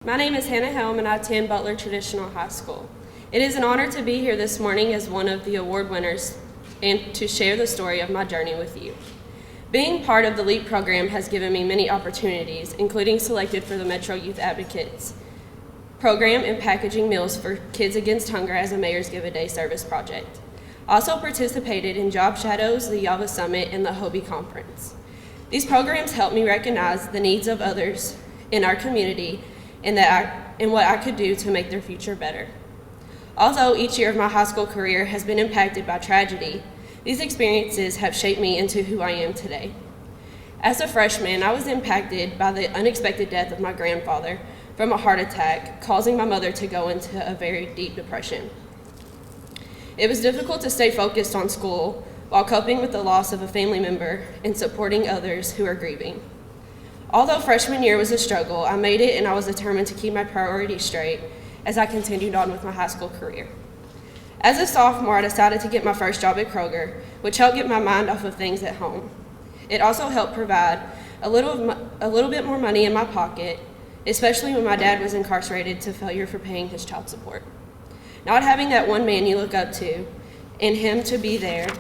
My name is Hannah Helm, and I attend Butler Traditional High School. It is an honor to be here this morning as one of the award winners and to share the story of my journey with you. Being part of the LEEP program has given me many opportunities, including selected for the Metro Youth Advocates program and packaging meals for Kids Against Hunger as a Mayor's Give a Day service project. Also participated in Job Shadows, the Yava Summit, and the Hobie Conference. These programs helped me recognize the needs of others in our community and what I could do to make their future better. Although each year of my high school career has been impacted by tragedy, these experiences have shaped me into who I am today. As a freshman, I was impacted by the unexpected death of my grandfather from a heart attack, causing my mother to go into a very deep depression. It was difficult to stay focused on school while coping with the loss of a family member and supporting others who are grieving. Although freshman year was a struggle, I made it and I was determined to keep my priorities straight as I continued on with my high school career. As a sophomore, I decided to get my first job at Kroger, which helped get my mind off of things at home. It also helped provide a little bit more money in my pocket, especially when my dad was incarcerated to failure for paying his child support. Not having that one man you look up to and him to be there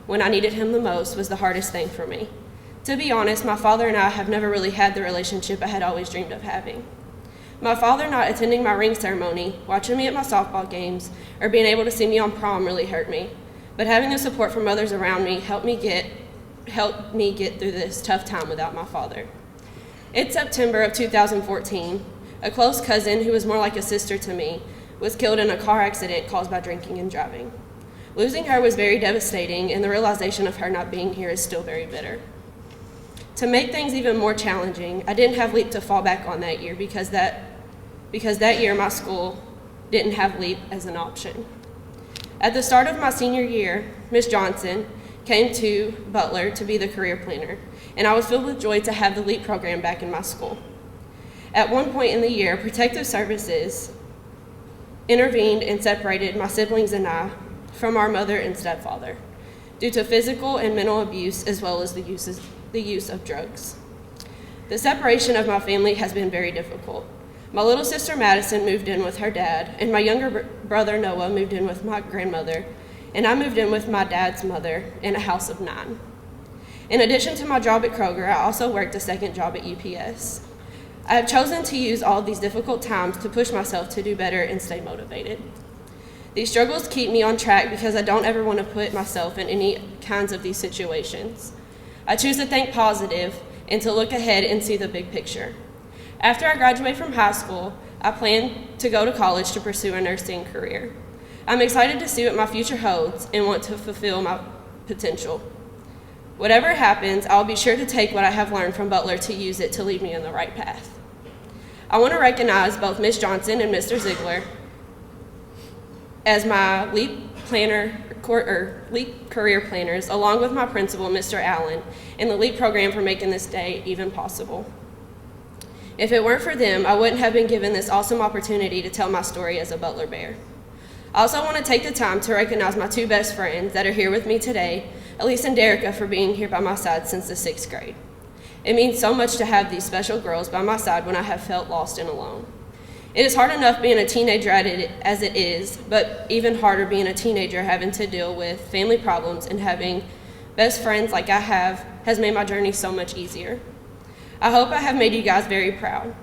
when I needed him the most was the hardest thing for me. To be honest, my father and I have never really had the relationship I had always dreamed of having. My father not attending my ring ceremony, watching me at my softball games, or being able to see me on prom really hurt me. But having the support from others around me helped me get through this tough time without my father. In September of 2014, a close cousin who was more like a sister to me was killed in a car accident caused by drinking and driving. Losing her was very devastating, and the realization of her not being here is still very bitter. To make things even more challenging, I didn't have LEAP to fall back on that year because that year my school didn't have LEAP as an option. At the start of my senior year, Ms. Johnson came to Butler to be the career planner, and I was filled with joy to have the LEAP program back in my school. At one point in the year, Protective Services intervened and separated my siblings and I from our mother and stepfather due to physical and mental abuse as well as the use of drugs. The separation of my family has been very difficult. My little sister Madison moved in with her dad, and my younger brother Noah moved in with my grandmother, and I moved in with my dad's mother in a house of 9. In addition to my job at Kroger, I also worked a second job at UPS. I have chosen to use all of these difficult times to push myself to do better and stay motivated. These struggles keep me on track because I don't ever want to put myself in any kinds of these situations. I choose to think positive and to look ahead and see the big picture. After I graduate from high school, I plan to go to college to pursue a nursing career. I'm excited to see what my future holds and want to fulfill my potential. Whatever happens, I'll be sure to take what I have learned from Butler to use it to lead me in the right path. I want to recognize both Ms. Johnson and Mr. Ziegler as my LEAP career planners, along with my principal, Mr. Allen, and the LEAP program for making this day even possible. If it weren't for them, I wouldn't have been given this awesome opportunity to tell my story as a Butler Bear. I also want to take the time to recognize my 2 best friends that are here with me today, Elise and Derica, for being here by my side since the 6th grade. It means so much to have these special girls by my side when I have felt lost and alone. It is hard enough being a teenager as it is, but even harder being a teenager having to deal with family problems, and having best friends like I have has made my journey so much easier. I hope I have made you guys very proud.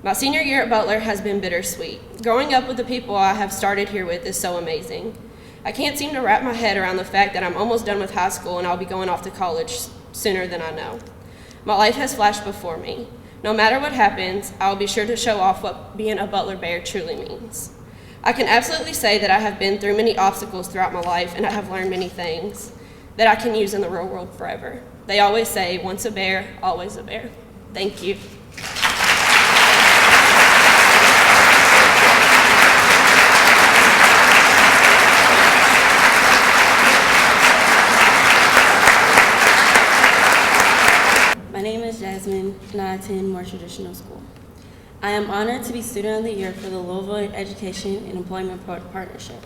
My senior year at Butler has been bittersweet. Growing up with the people I have started here with is so amazing. I can't seem to wrap my head around the fact that I'm almost done with high school and I'll be going off to college sooner than I know. My life has flashed before me. No matter what happens, I'll be sure to show off what being a Butler Bear truly means. I can absolutely say that I have been through many obstacles throughout my life, and I have learned many things that I can use in the real world forever. They always say, once a bear, always a bear. Thank you. My name is Jasmine, and I attend More Traditional School. I am honored to be Student of the Year for the Louisville Education and Employment Partnership.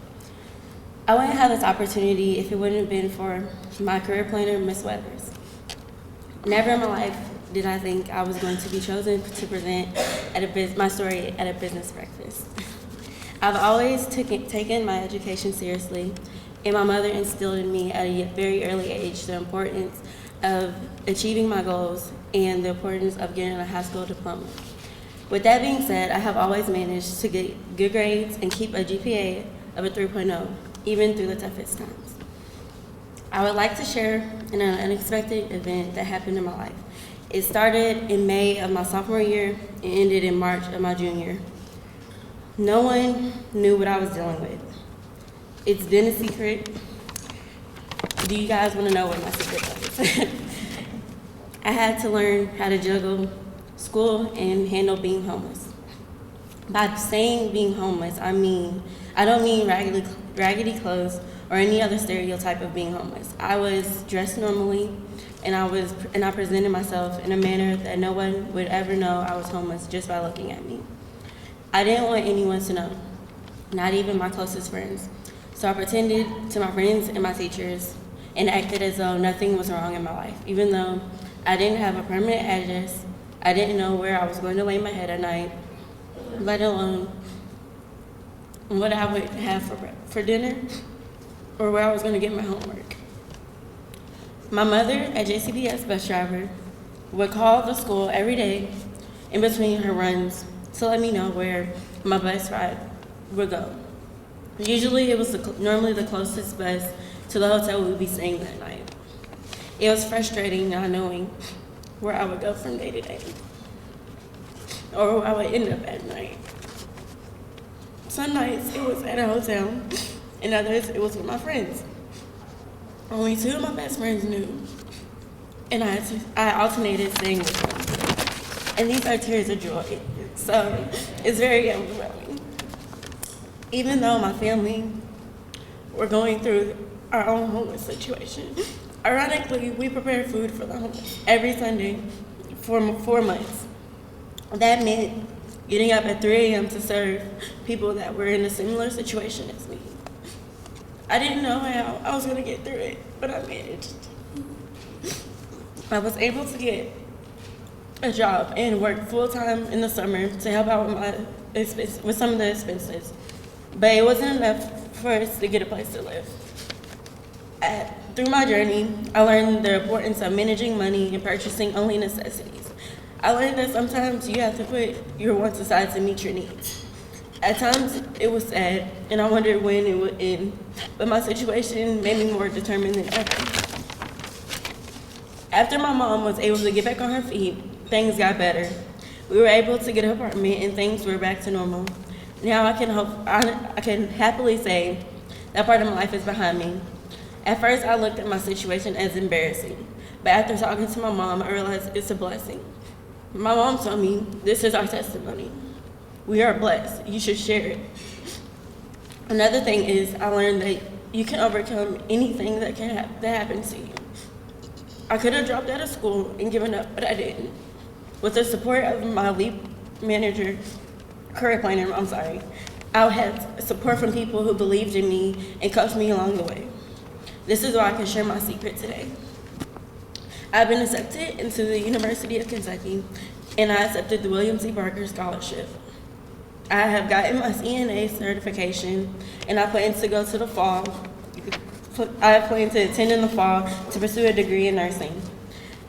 I wouldn't have this opportunity if it wouldn't have been for my career planner, Ms. Weathers. Never in my life did I think I was going to be chosen to present my story at a business breakfast. I've always taken my education seriously, and my mother instilled in me at a very early age the importance of achieving my goals and the importance of getting a high school diploma. With that being said, I have always managed to get good grades and keep a GPA of a 3.0, even through the toughest times. I would like to share an unexpected event that happened in my life. It started in May of my sophomore year and ended in March of my junior. No one knew what I was dealing with. It's been a secret. Do you guys want to know what my secret was? I had to learn how to juggle school and handle being homeless. By saying being homeless, I don't mean raggedy clothes or any other stereotype of being homeless. I was dressed normally, and I presented myself in a manner that no one would ever know I was homeless just by looking at me. I didn't want anyone to know, not even my closest friends. So I pretended to my friends and my teachers and acted as though nothing was wrong in my life. Even though I didn't have a permanent address, I didn't know where I was going to lay my head at night, let alone what I would have for dinner or where I was going to get my homework. My mother, a JCPS bus driver, would call the school every day in between her runs to let me know where my bus ride would go. Usually it was normally the closest bus to the hotel we would be staying that night. It was frustrating not knowing where I would go from day to day or where I would end up at night. Some nights it was at a hotel and others it was with my friends. Only two of my best friends knew, and I alternated staying with them. And these are tears of joy, so it's very overwhelming. Even though my family were going through our own homeless situation, ironically, we prepared food for the homeless every Sunday for 4 months. That meant getting up at 3 a.m. to serve people that were in a similar situation as me. I didn't know how I was going to get through it, but I managed. I was able to get a job and work full-time in the summer to help out with some of the expenses. But it wasn't enough for us to get a place to live. Through my journey, I learned the importance of managing money and purchasing only necessities. I learned that sometimes you have to put your wants aside to meet your needs. At times, it was sad, and I wondered when it would end, but my situation made me more determined than ever. After my mom was able to get back on her feet, things got better. We were able to get an apartment, and things were back to normal. Now I can happily say that part of my life is behind me. At first, I looked at my situation as embarrassing, but after talking to my mom, I realized it's a blessing. My mom told me, "This is our testimony. We are blessed. You should share it." Another thing is I learned that you can overcome anything that happens to you. I could have dropped out of school and given up, but I didn't. With the support of my LEEP career planner, I had support from people who believed in me and coached me along the way. This is why I can share my secret today. I've been accepted into the University of Kentucky, and I accepted the William C. Barker Scholarship. I have gotten my CNA certification, and I plan to go to the fall. I plan to attend in the fall to pursue a degree in nursing.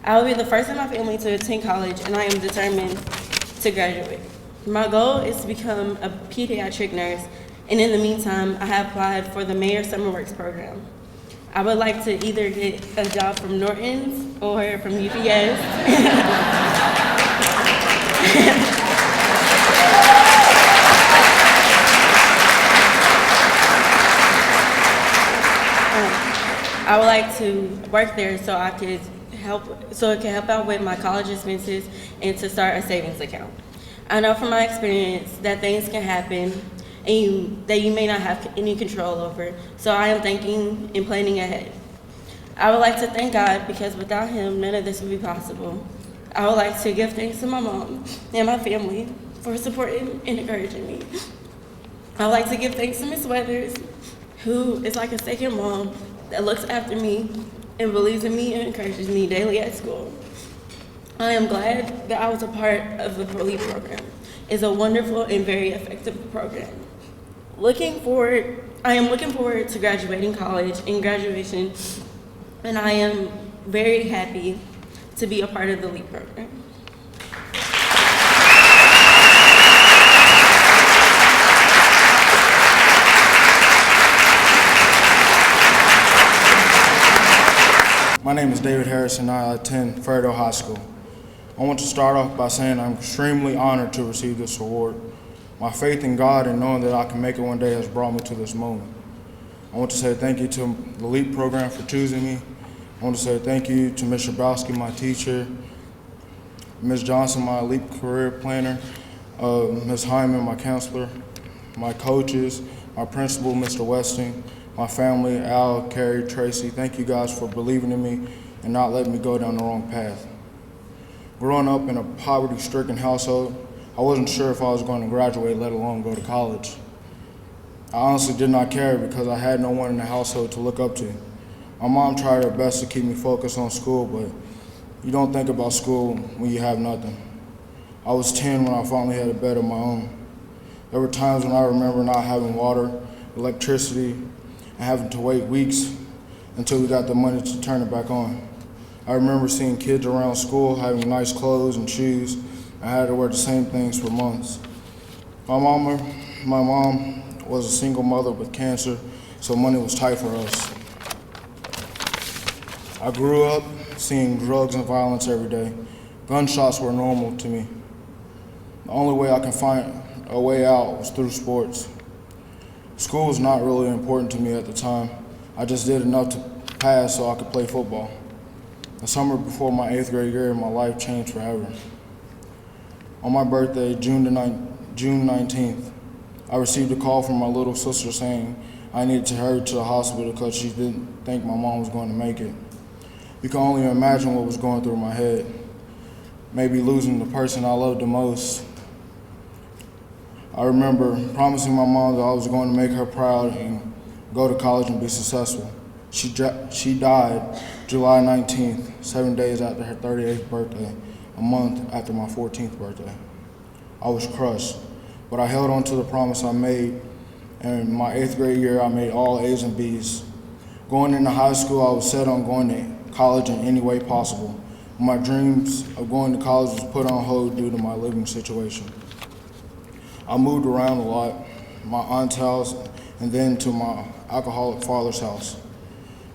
I will be the first in my family to attend college, and I am determined to graduate. My goal is to become a pediatric nurse, and in the meantime, I have applied for the Mayor Summer Works program. I would like to either get a job from Norton's or from UPS. I would like to work there so it can help out with my college expenses and to start a savings account. I know from my experience that things can happen and that you may not have any control over, so I am thinking and planning ahead. I would like to thank God because without Him, none of this would be possible. I would like to give thanks to my mom and my family for supporting and encouraging me. I would like to give thanks to Miss Weathers, who is like a second mom that looks after me and believes in me and encourages me daily at school. I am glad that I was a part of the LEEP program. It's a wonderful and very effective program. I am looking forward to graduating college and graduation, and I am very happy to be a part of the LEEP program. My name is David Harrison. I attend Fairfield High School. I want to start off by saying I'm extremely honored to receive this award. My faith in God and knowing that I can make it one day has brought me to this moment. I want to say thank you to the LEEP program for choosing me. I want to say thank you to Ms. Shabowski, my teacher, Ms. Johnson, my LEEP career planner, Ms. Hyman, my counselor, my coaches, my principal, Mr. Westing, my family, Al, Carrie, Tracy. Thank you guys for believing in me and not letting me go down the wrong path. Growing up in a poverty-stricken household, I wasn't sure if I was going to graduate, let alone go to college. I honestly did not care because I had no one in the household to look up to. My mom tried her best to keep me focused on school, but you don't think about school when you have nothing. I was 10 when I finally had a bed of my own. There were times when I remember not having water, electricity, and having to wait weeks until we got the money to turn it back on. I remember seeing kids around school having nice clothes and shoes. I had to wear the same things for months. My mom was a single mother with cancer, so money was tight for us. I grew up seeing drugs and violence every day. Gunshots were normal to me. The only way I could find a way out was through sports. School was not really important to me at the time. I just did enough to pass so I could play football. The summer before my 8th grade year, my life changed forever. On my birthday, June 19th, I received a call from my little sister saying I needed to hurry to the hospital because she didn't think my mom was going to make it. You can only imagine what was going through my head. Maybe losing the person I loved the most. I remember promising my mom that I was going to make her proud and go to college and be successful. She died July 19th, 7 days after her 38th birthday, a month after my 14th birthday. I was crushed, but I held on to the promise I made, and in my 8th grade year, I made all A's and B's. Going into high school, I was set on going to college in any way possible. My dreams of going to college was put on hold due to my living situation. I moved around a lot, my aunt's house, and then to my alcoholic father's house.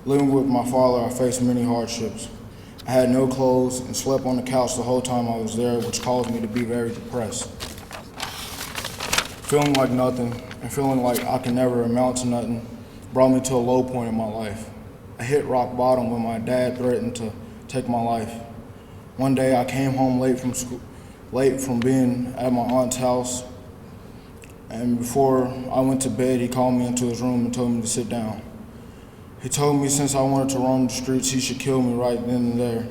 Living with my father, I faced many hardships. I had no clothes and slept on the couch the whole time I was there, which caused me to be very depressed. Feeling like nothing and feeling like I can never amount to nothing brought me to a low point in my life. I hit rock bottom when my dad threatened to take my life. One day I came home late from being at my aunt's house, and before I went to bed, he called me into his room and told me to sit down. He told me since I wanted to roam the streets, he should kill me right then and there,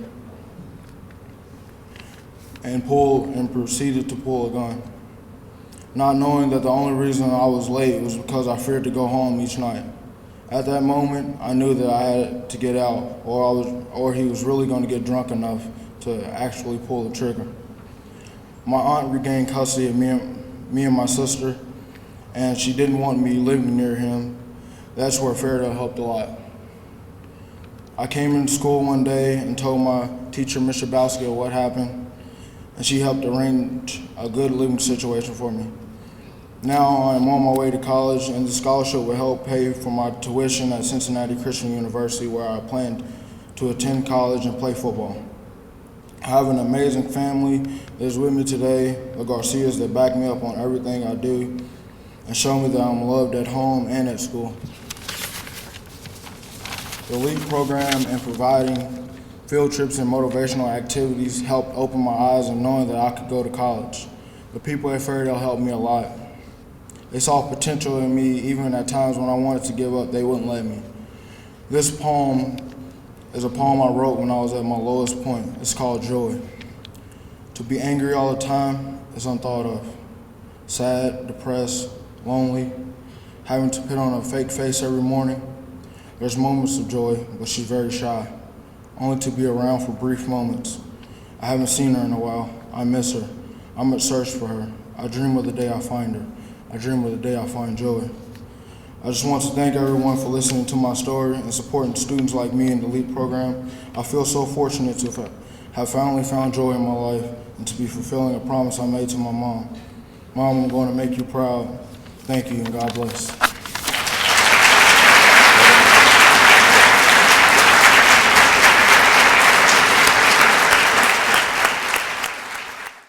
and proceeded to pull a gun, not knowing that the only reason I was late was because I feared to go home each night. At that moment, I knew that I had to get out, or he was really going to get drunk enough to actually pull the trigger. My aunt regained custody of me and my sister, and she didn't want me living near him. That's where Fairfield helped a lot. I came into school one day and told my teacher, Ms. Shabowski, what happened, and she helped arrange a good living situation for me. Now I'm on my way to college, and the scholarship will help pay for my tuition at Cincinnati Christian University, where I plan to attend college and play football. I have an amazing family that is with me today, the Garcias, that back me up on everything I do and show me that I'm loved at home and at school. The LEEP program and providing field trips and motivational activities helped open my eyes in knowing that I could go to college. The people at Fairfield helped me a lot. They saw potential in me even at times when I wanted to give up, they wouldn't let me. This poem is a poem I wrote when I was at my lowest point. It's called Joy. To be angry all the time is unthought of. Sad, depressed, lonely, having to put on a fake face every morning. There's moments of joy, but she's very shy, only to be around for brief moments. I haven't seen her in a while. I miss her. I'm at search for her. I dream of the day I find her. I dream of the day I find joy. I just want to thank everyone for listening to my story and supporting students like me in the LEEP program. I feel so fortunate to have finally found joy in my life and to be fulfilling a promise I made to my mom. Mom, I'm going to make you proud. Thank you and God bless.